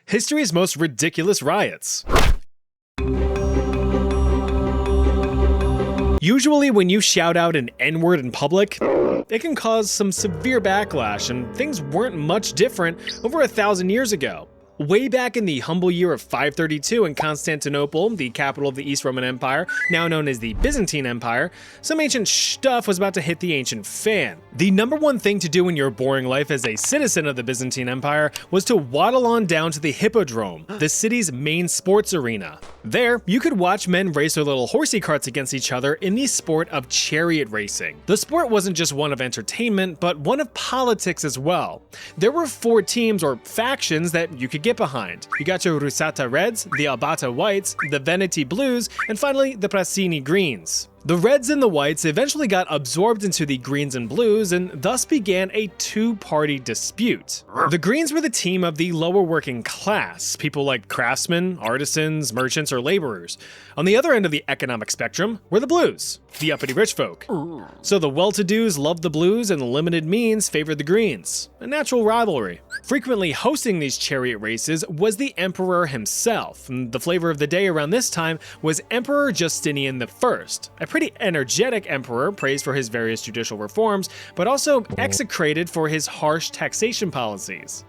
History's most ridiculous riots. Usually when you shout out an N-word in public, it can cause some severe backlash, and things weren't much different over 1,000 years ago. Way back in the humble year of 532 in Constantinople, the capital of the East Roman Empire, now known as the Byzantine Empire, some ancient stuff was about to hit the ancient fan. The number one thing to do in your boring life as a citizen of the Byzantine Empire was to waddle on down to the Hippodrome, the city's main sports arena. There, you could watch men race their little horsey carts against each other in the sport of chariot racing. The sport wasn't just one of entertainment, but one of politics as well. There were 4 teams or factions that you could get behind. You got your Rusata Reds, the Albata Whites, the Veneti Blues, and finally the Prassini Greens. The Reds and the Whites eventually got absorbed into the Greens and Blues and thus began a 2-party dispute. The Greens were the team of the lower working class, people like craftsmen, artisans, merchants, or laborers. On the other end of the economic spectrum were the Blues, the uppity rich folk. So the well-to-dos loved the Blues and the limited means favored the Greens, a natural rivalry. Frequently hosting these chariot races was the emperor himself. The flavor of the day around this time was Emperor Justinian I, a pretty energetic emperor praised for his various judicial reforms, but also execrated for his harsh taxation policies.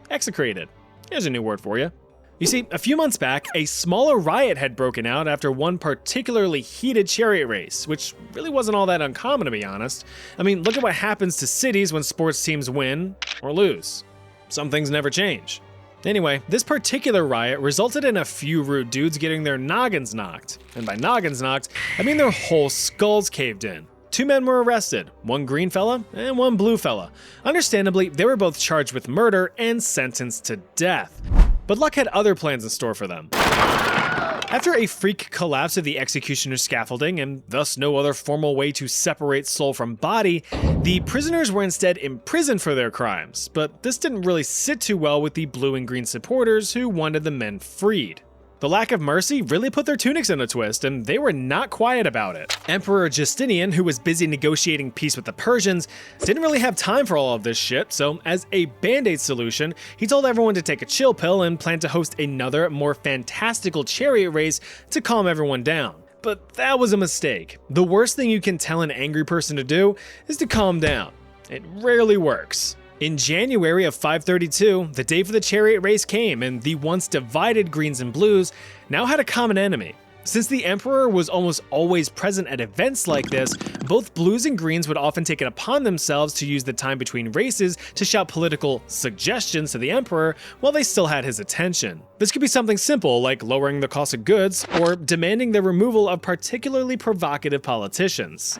Execrated. Here's a new word for you. You see, a few months back, a smaller riot had broken out after one particularly heated chariot race, which really wasn't all that uncommon to be honest. I mean, look at what happens to cities when sports teams win or lose. Some things never change. Anyway, this particular riot resulted in a few rude dudes getting their noggins knocked. And by noggins knocked, I mean their whole skulls caved in. 2 men were arrested, one green fella and one blue fella. Understandably, they were both charged with murder and sentenced to death. But luck had other plans in store for them. After a freak collapse of the executioner's scaffolding, and thus no other formal way to separate soul from body, the prisoners were instead imprisoned for their crimes, but this didn't really sit too well with the blue and green supporters who wanted the men freed. The lack of mercy really put their tunics in a twist, and they were not quiet about it. Emperor Justinian, who was busy negotiating peace with the Persians, didn't really have time for all of this shit, so as a band-aid solution, he told everyone to take a chill pill and planned to host another, more fantastical chariot race to calm everyone down. But that was a mistake. The worst thing you can tell an angry person to do is to calm down. It rarely works. In January of 532, the day for the chariot race came, and the once divided Greens and Blues now had a common enemy. Since the emperor was almost always present at events like this, both Blues and Greens would often take it upon themselves to use the time between races to shout political suggestions to the emperor while they still had his attention. This could be something simple like lowering the cost of goods or demanding the removal of particularly provocative politicians.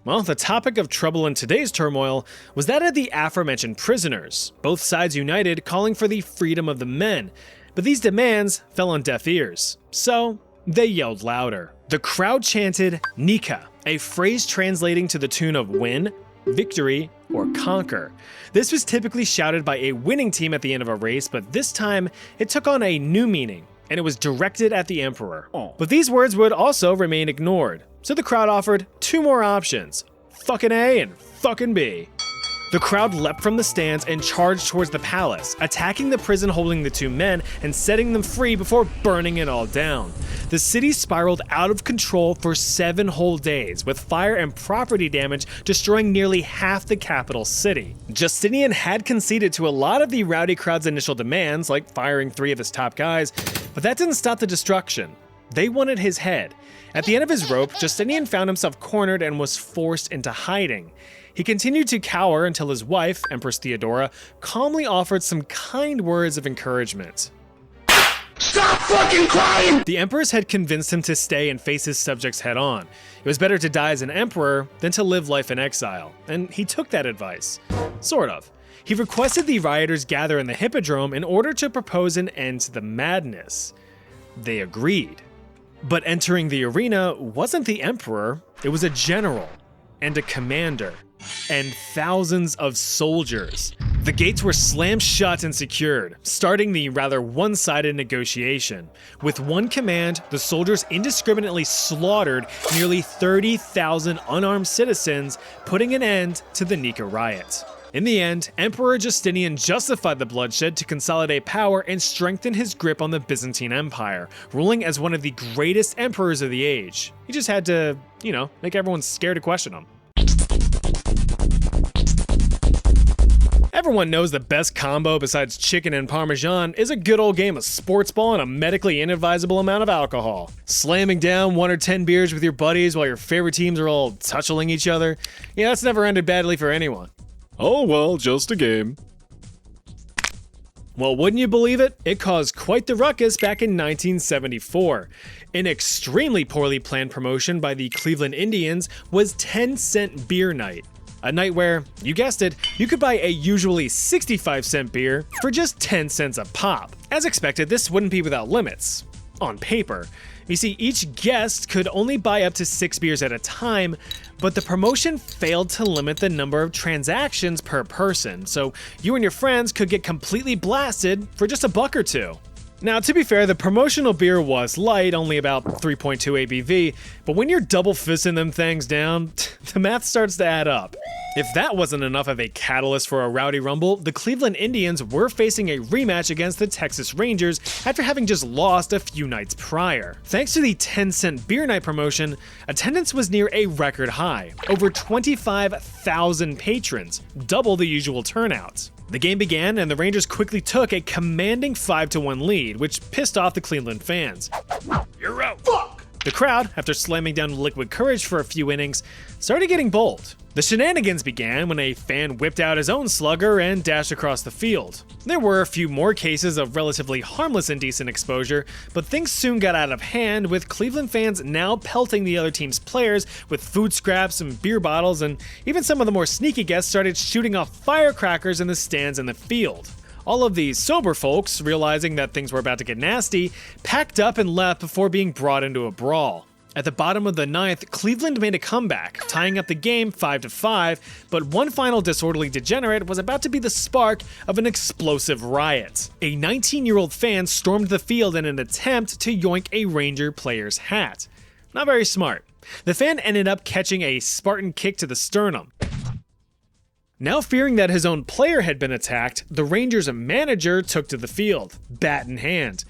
Well, the topic of trouble in today's turmoil was that of the aforementioned prisoners, both sides united calling for the freedom of the men, but these demands fell on deaf ears, so they yelled louder. The crowd chanted Nika, a phrase translating to the tune of win, victory, or conquer. This was typically shouted by a winning team at the end of a race, but this time it took on a new meaning, and it was directed at the emperor. But these words would also remain ignored. So the crowd offered 2 more options, fucking A and fucking B. The crowd leapt from the stands and charged towards the palace, attacking the prison holding the 2 men and setting them free before burning it all down. The city spiraled out of control for 7 whole days, with fire and property damage destroying nearly half the capital city. Justinian had conceded to a lot of the rowdy crowd's initial demands, like firing 3 of his top guys, but that didn't stop the destruction. They wanted his head. At the end of his rope, Justinian found himself cornered and was forced into hiding. He continued to cower until his wife, Empress Theodora, calmly offered some kind words of encouragement. Stop fucking crying! The empress had convinced him to stay and face his subjects head on. It was better to die as an emperor than to live life in exile, and he took that advice. Sort of. He requested the rioters gather in the Hippodrome in order to propose an end to the madness. They agreed. But entering the arena wasn't the emperor, it was a general, and a commander, and thousands of soldiers. The gates were slammed shut and secured, starting the rather one-sided negotiation. With one command, the soldiers indiscriminately slaughtered nearly 30,000 unarmed citizens, putting an end to the Nika Riot. In the end, Emperor Justinian justified the bloodshed to consolidate power and strengthen his grip on the Byzantine Empire, ruling as one of the greatest emperors of the age. He just had to, make everyone scared to question him. Everyone knows the best combo besides chicken and parmesan is a good old game of sports ball and a medically inadvisable amount of alcohol. Slamming down 1 or 10 beers with your buddies while your favorite teams are all touching each other, that's never ended badly for anyone. Oh well, just a game. Well, wouldn't you believe it? It caused quite the ruckus back in 1974. An extremely poorly planned promotion by the Cleveland Indians was 10-cent beer night. A night where, you guessed it, you could buy a usually 65-cent beer for just 10 cents a pop. As expected, this wouldn't be without limits. On paper. You see, each guest could only buy up to 6 beers at a time, but the promotion failed to limit the number of transactions per person, so you and your friends could get completely blasted for just $1 or $2. Now, to be fair, the promotional beer was light, only about 3.2 ABV, but when you're double fisting them things down, the math starts to add up. If that wasn't enough of a catalyst for a rowdy rumble, the Cleveland Indians were facing a rematch against the Texas Rangers after having just lost a few nights prior. Thanks to the 10-cent beer night promotion, attendance was near a record high, over 25,000 patrons, double the usual turnout. The game began and the Rangers quickly took a commanding 5-1 lead, which pissed off the Cleveland fans. You're out. Fuck! The crowd, after slamming down liquid courage for a few innings, started getting bold. The shenanigans began when a fan whipped out his own slugger and dashed across the field. There were a few more cases of relatively harmless indecent exposure, but things soon got out of hand, with Cleveland fans now pelting the other team's players with food scraps and beer bottles, and even some of the more sneaky guests started shooting off firecrackers in the stands and the field. All of these sober folks, realizing that things were about to get nasty, packed up and left before being brought into a brawl. At the bottom of the ninth, Cleveland made a comeback, tying up the game 5-5, but one final disorderly degenerate was about to be the spark of an explosive riot. A 19-year-old fan stormed the field in an attempt to yoink a Ranger player's hat. Not very smart. The fan ended up catching a Spartan kick to the sternum. Now fearing that his own player had been attacked, the Rangers' manager took to the field, bat in hand.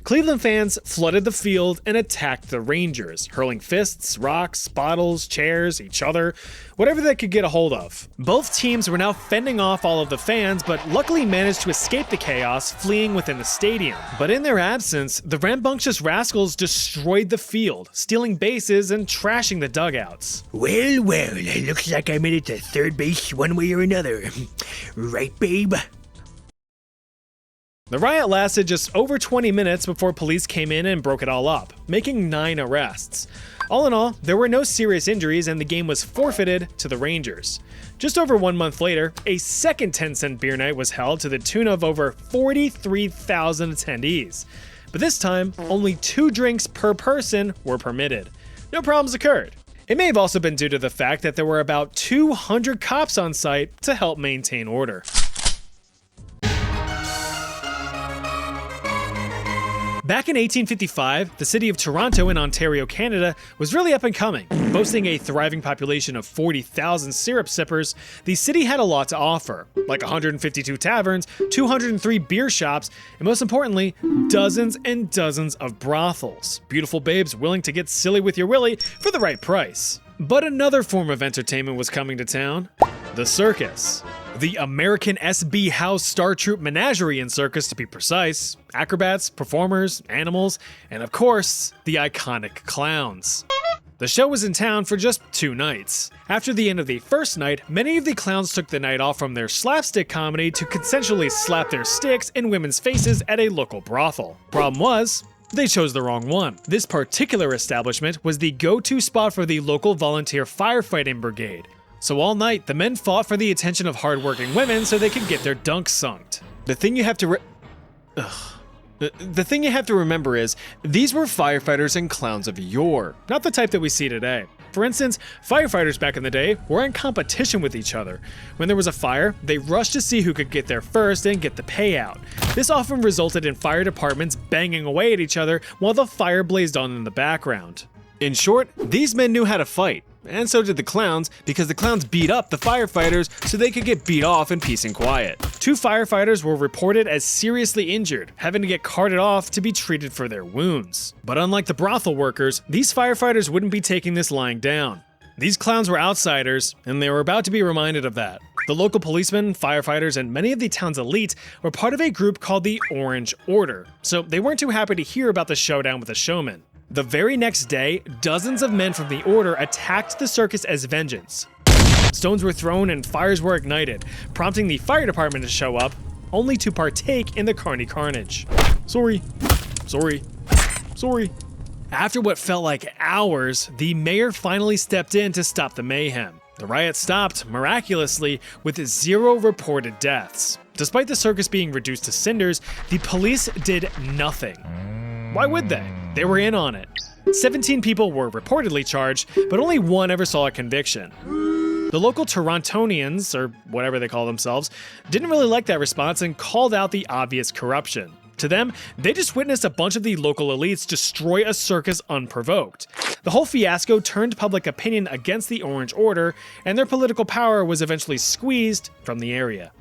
Cleveland fans flooded the field and attacked the Rangers, hurling fists, rocks, bottles, chairs, each other, whatever they could get a hold of. Both teams were now fending off all of the fans, but luckily managed to escape the chaos, fleeing within the stadium. But in their absence, the rambunctious rascals destroyed the field, stealing bases and trashing the dugouts. Well, it looks like I made it to third base one way or another. Right, babe? The riot lasted just over 20 minutes before police came in and broke it all up, making 9 arrests. All in all, there were no serious injuries and the game was forfeited to the Rangers. Just over 1 month later, a second 10-cent beer night was held to the tune of over 43,000 attendees. But this time, only 2 drinks per person were permitted. No problems occurred. It may have also been due to the fact that there were about 200 cops on site to help maintain order. Back in 1855, the city of Toronto in Ontario, Canada, was really up and coming. Boasting a thriving population of 40,000 syrup sippers, the city had a lot to offer, like 152 taverns, 203 beer shops, and most importantly, dozens and dozens of brothels. Beautiful babes willing to get silly with your willy for the right price. But another form of entertainment was coming to town: the circus. The American SB House Star Troop Menagerie and Circus, to be precise. Acrobats, performers, animals, and of course, the iconic clowns. The show was in town for just 2 nights. After the end of the first night, many of the clowns took the night off from their slapstick comedy to consensually slap their sticks in women's faces at a local brothel. Problem was, they chose the wrong one. This particular establishment was the go-to spot for the local volunteer firefighting brigade. So all night, the men fought for the attention of hardworking women so they could get their dunks sunked. The thing you have to remember is, these were firefighters and clowns of yore, not the type that we see today. For instance, firefighters back in the day were in competition with each other. When there was a fire, they rushed to see who could get there first and get the payout. This often resulted in fire departments banging away at each other while the fire blazed on in the background. In short, these men knew how to fight, And so did the clowns, because the clowns beat up the firefighters so they could get beat off in peace and quiet. 2 firefighters were reported as seriously injured, having to get carted off to be treated for their wounds. But unlike the brothel workers, these firefighters wouldn't be taking this lying down. These clowns were outsiders, and they were about to be reminded of that. The local policemen, firefighters, and many of the town's elite were part of a group called the Orange Order, so they weren't too happy to hear about the showdown with the showman. The very next day, dozens of men from the Order attacked the circus as vengeance. Stones were thrown and fires were ignited, prompting the fire department to show up, only to partake in the carnage. Sorry. After what felt like hours, the mayor finally stepped in to stop the mayhem. The riot stopped, miraculously, with 0 reported deaths. Despite the circus being reduced to cinders, the police did nothing. Why would they? They were in on it. 17 people were reportedly charged, but only 1 ever saw a conviction. The local Torontonians, or whatever they call themselves, didn't really like that response and called out the obvious corruption. To them, they just witnessed a bunch of the local elites destroy a circus unprovoked. The whole fiasco turned public opinion against the Orange Order, and their political power was eventually squeezed from the area.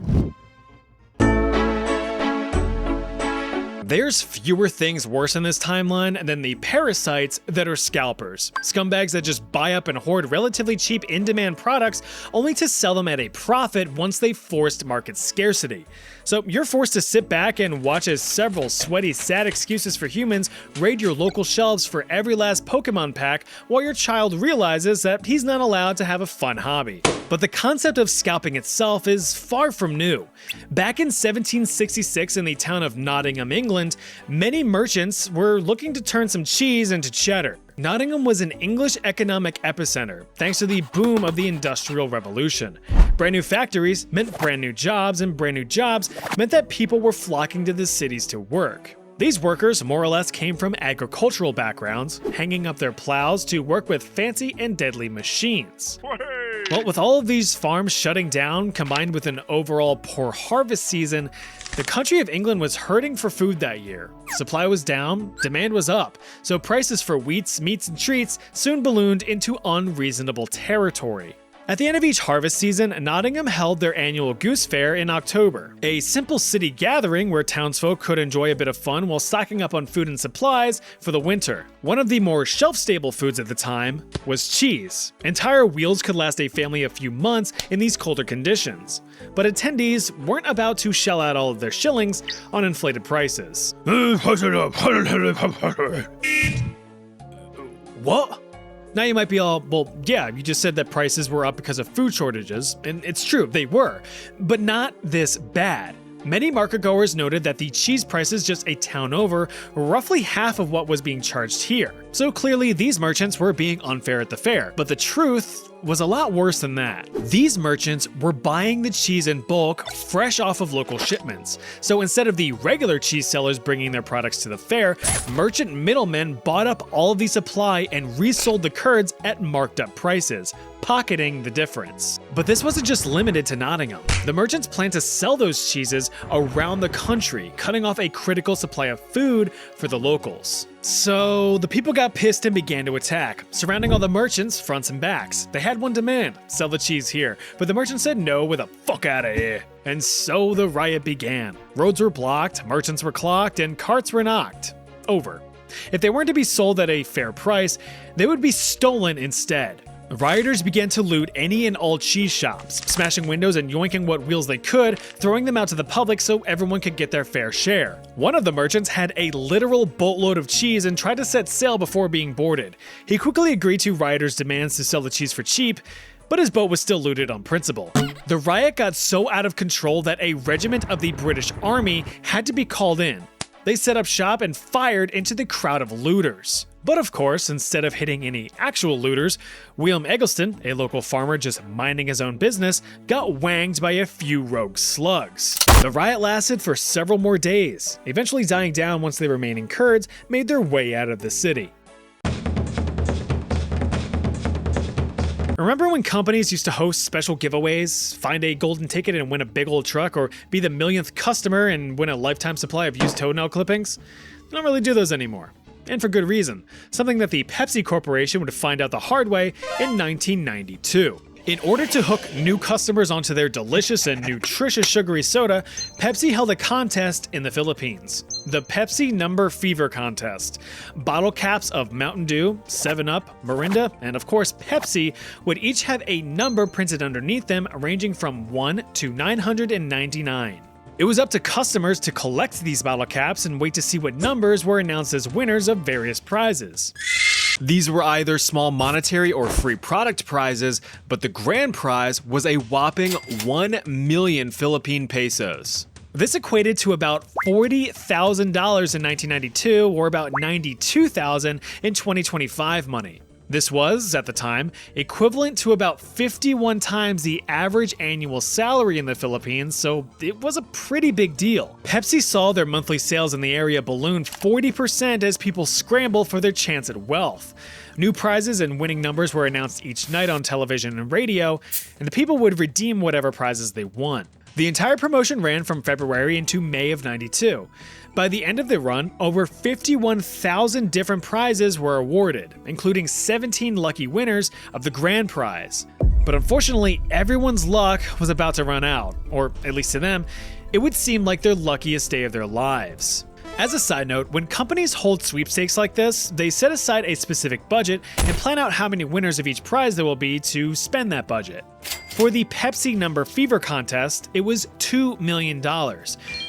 There's fewer things worse in this timeline than the parasites that are scalpers. Scumbags that just buy up and hoard relatively cheap in-demand products only to sell them at a profit once they forced market scarcity. So you're forced to sit back and watch as several sweaty, sad excuses for humans raid your local shelves for every last Pokemon pack while your child realizes that he's not allowed to have a fun hobby. But the concept of scalping itself is far from new. Back in 1766 in the town of Nottingham, England, many merchants were looking to turn some cheese into cheddar. Nottingham was an English economic epicenter, thanks to the boom of the Industrial Revolution. Brand new factories meant brand new jobs, and brand new jobs meant that people were flocking to the cities to work. These workers more or less came from agricultural backgrounds, hanging up their plows to work with fancy and deadly machines. Well, with all of these farms shutting down, combined with an overall poor harvest season, the country of England was hurting for food that year. Supply was down, demand was up, so prices for wheats, meats, and treats soon ballooned into unreasonable territory. At the end of each harvest season, Nottingham held their annual Goose Fair in October, a simple city gathering where townsfolk could enjoy a bit of fun while stocking up on food and supplies for the winter. One of the more shelf-stable foods at the time was cheese. Entire wheels could last a family a few months in these colder conditions. But attendees weren't about to shell out all of their shillings on inflated prices. What? Now you might be all, well, yeah, you just said that prices were up because of food shortages, and it's true, they were, but not this bad. Many marketgoers noted that the cheese prices just a town over were roughly half of what was being charged here. So clearly these merchants were being unfair at the fair, but the truth was a lot worse than that. These merchants were buying the cheese in bulk, fresh off of local shipments. So instead of the regular cheese sellers bringing their products to the fair, merchant middlemen bought up all of the supply and resold the curds at marked up prices, pocketing the difference. But this wasn't just limited to Nottingham. The merchants planned to sell those cheeses around the country, cutting off a critical supply of food for the locals. So the people got pissed and began to attack, surrounding all the merchants fronts and backs. They had one demand: sell the cheese here, but the merchants said no with a fuck out of here. And so the riot began. Roads were blocked, merchants were clocked, and carts were knocked over. If they weren't to be sold at a fair price, they would be stolen instead. Rioters began to loot any and all cheese shops, smashing windows and yoinking what wheels they could, throwing them out to the public so everyone could get their fair share. One of the merchants had a literal boatload of cheese and tried to set sail before being boarded. He quickly agreed to rioters' demands to sell the cheese for cheap, but his boat was still looted on principle. The riot got so out of control that a regiment of the British Army had to be called in. They set up shop and fired into the crowd of looters. But of course, instead of hitting any actual looters, William Eggleston, a local farmer just minding his own business, got wanged by a few rogue slugs. The riot lasted for several more days, eventually dying down once the remaining Kurds made their way out of the city. Remember when companies used to host special giveaways, find a golden ticket and win a big old truck, or be the millionth customer and win a lifetime supply of used toenail clippings? They don't really do those anymore. and for good reason, something that the Pepsi Corporation would find out the hard way in 1992. In order to hook new customers onto their delicious and nutritious sugary soda, Pepsi held a contest in the Philippines. The Pepsi Number Fever Contest. Bottle caps of Mountain Dew, 7-Up, Mirinda, and of course Pepsi would each have a number printed underneath them ranging from 1 to 999. It was up to customers to collect these bottle caps and wait to see what numbers were announced as winners of various prizes. These were either small monetary or free product prizes, but the grand prize was a whopping 1 million Philippine pesos. This equated to about $40,000 in 1992 or about $92,000 in 2025 money. This was, at the time, equivalent to about 51 times the average annual salary in the Philippines, so it was a pretty big deal. Pepsi saw their monthly sales in the area balloon 40% as people scramble for their chance at wealth. New prizes and winning numbers were announced each night on television and radio, and the people would redeem whatever prizes they won. The entire promotion ran from February into May of '92. By the end of the run, over 51,000 different prizes were awarded, including 17 lucky winners of the grand prize. But unfortunately, everyone's luck was about to run out, or at least to them, it would seem like their luckiest day of their lives. As a side note, when companies hold sweepstakes like this, they set aside a specific budget and plan out how many winners of each prize there will be to spend that budget. For the Pepsi Number Fever Contest, it was $2 million.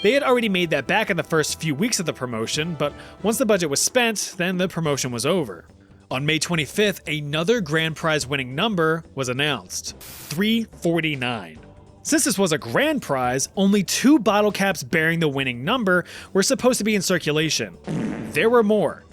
They had already made that back in the first few weeks of the promotion, but once the budget was spent, then the promotion was over. On May 25th, another grand prize winning number was announced, 349. Since this was a grand prize, only 2 bottle caps bearing the winning number were supposed to be in circulation. There were more.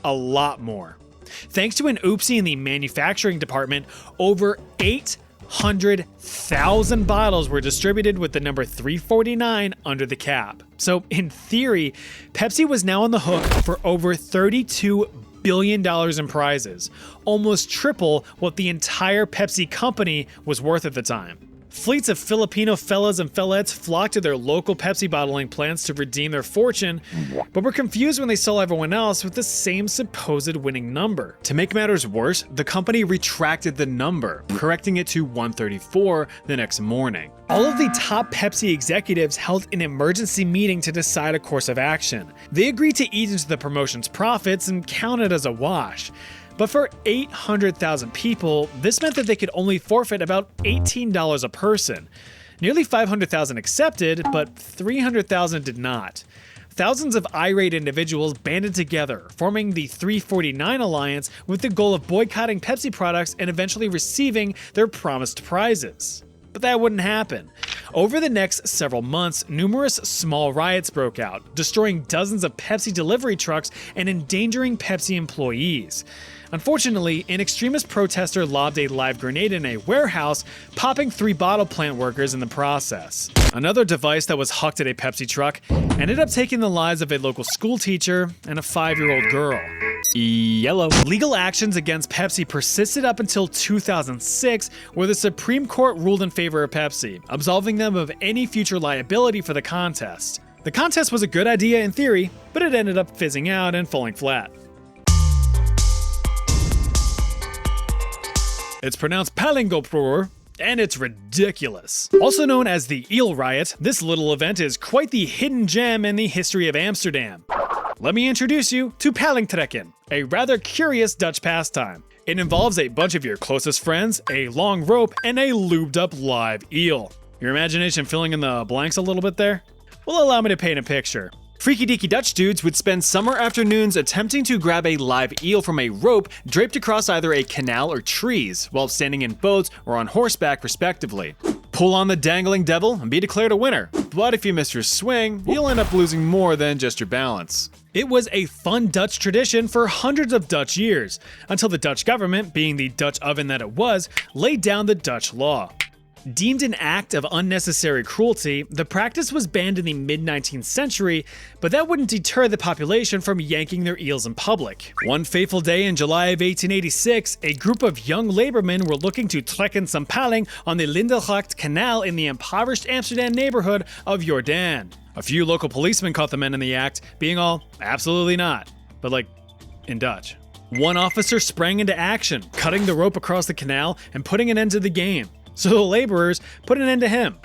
A lot more. Thanks to an oopsie in the manufacturing department, over 800,000 bottles were distributed with the number 349 under the cap. So in theory, Pepsi was now on the hook for over $32 billion in prizes, almost triple what the entire Pepsi company was worth at the time. Fleets of Filipino fellas and fellettes flocked to their local Pepsi bottling plants to redeem their fortune, but were confused when they saw everyone else with the same supposed winning number. To make matters worse, the company retracted the number, correcting it to 134 the next morning. All of the top Pepsi executives held an emergency meeting to decide a course of action. They agreed to eat into the promotion's profits and count it as a wash. But for 800,000 people, this meant that they could only forfeit about $18 a person. Nearly 500,000 accepted, but 300,000 did not. Thousands of irate individuals banded together, forming the 349 Alliance with the goal of boycotting Pepsi products and eventually receiving their promised prizes. But that wouldn't happen. Over the next several months, numerous small riots broke out, destroying dozens of Pepsi delivery trucks and endangering Pepsi employees. Unfortunately, an extremist protester lobbed a live grenade in a warehouse, popping 3 bottle plant workers in the process. Another device that was hucked at a Pepsi truck ended up taking the lives of a local school teacher and a 5-year-old girl. Yellow. Legal actions against Pepsi persisted up until 2006, where the Supreme Court ruled in favor of Pepsi, absolving them of any future liability for the contest. The contest was a good idea in theory, but it ended up fizzing out and falling flat. It's pronounced Palingopur, and it's ridiculous. Also known as the Eel Riot, this little event is quite the hidden gem in the history of Amsterdam. Let me introduce you to Palingtrekken, a rather curious Dutch pastime. It involves a bunch of your closest friends, a long rope, and a lubed up live eel. Your imagination filling in the blanks a little bit there? Well, allow me to paint a picture. Freaky deaky Dutch dudes would spend summer afternoons attempting to grab a live eel from a rope draped across either a canal or trees, while standing in boats or on horseback respectively. Pull on the dangling devil and be declared a winner, but if you miss your swing, you'll end up losing more than just your balance. It was a fun Dutch tradition for hundreds of Dutch years, until the Dutch government, being the Dutch oven that it was, laid down the Dutch law. Deemed an act of unnecessary cruelty, the practice was banned in the mid-19th century, but that wouldn't deter the population from yanking their eels in public. One fateful day in July of 1886, a group of young labormen were looking to trekken some paling on the Lindelgracht Canal in the impoverished Amsterdam neighborhood of Jordaan. A few local policemen caught the men in the act, being all, absolutely not. But in Dutch. One officer sprang into action, cutting the rope across the canal and putting an end to the game. So the laborers put an end to him.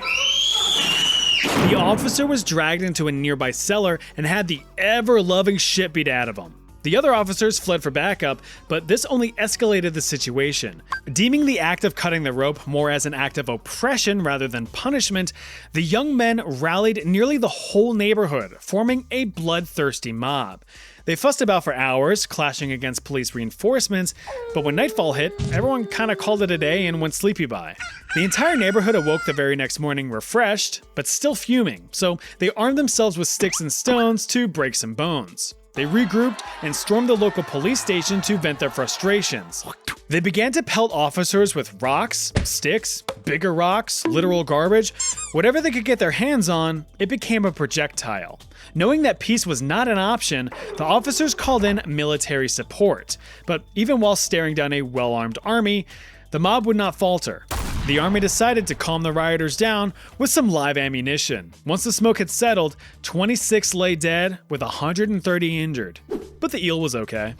The officer was dragged into a nearby cellar and had the ever-loving shit beat out of him. The other officers fled for backup, but this only escalated the situation. Deeming the act of cutting the rope more as an act of oppression rather than punishment, the young men rallied nearly the whole neighborhood, forming a bloodthirsty mob. They fussed about for hours, clashing against police reinforcements, but when nightfall hit, everyone kinda called it a day and went sleepy by. The entire neighborhood awoke the very next morning refreshed, but still fuming, so they armed themselves with sticks and stones to break some bones. They regrouped and stormed the local police station to vent their frustrations. They began to pelt officers with rocks, sticks, bigger rocks, literal garbage. Whatever they could get their hands on, it became a projectile. Knowing that peace was not an option, the officers called in military support. But even while staring down a well-armed army, the mob would not falter. The army decided to calm the rioters down with some live ammunition. Once the smoke had settled, 26 lay dead with 130 injured. But the eel was okay.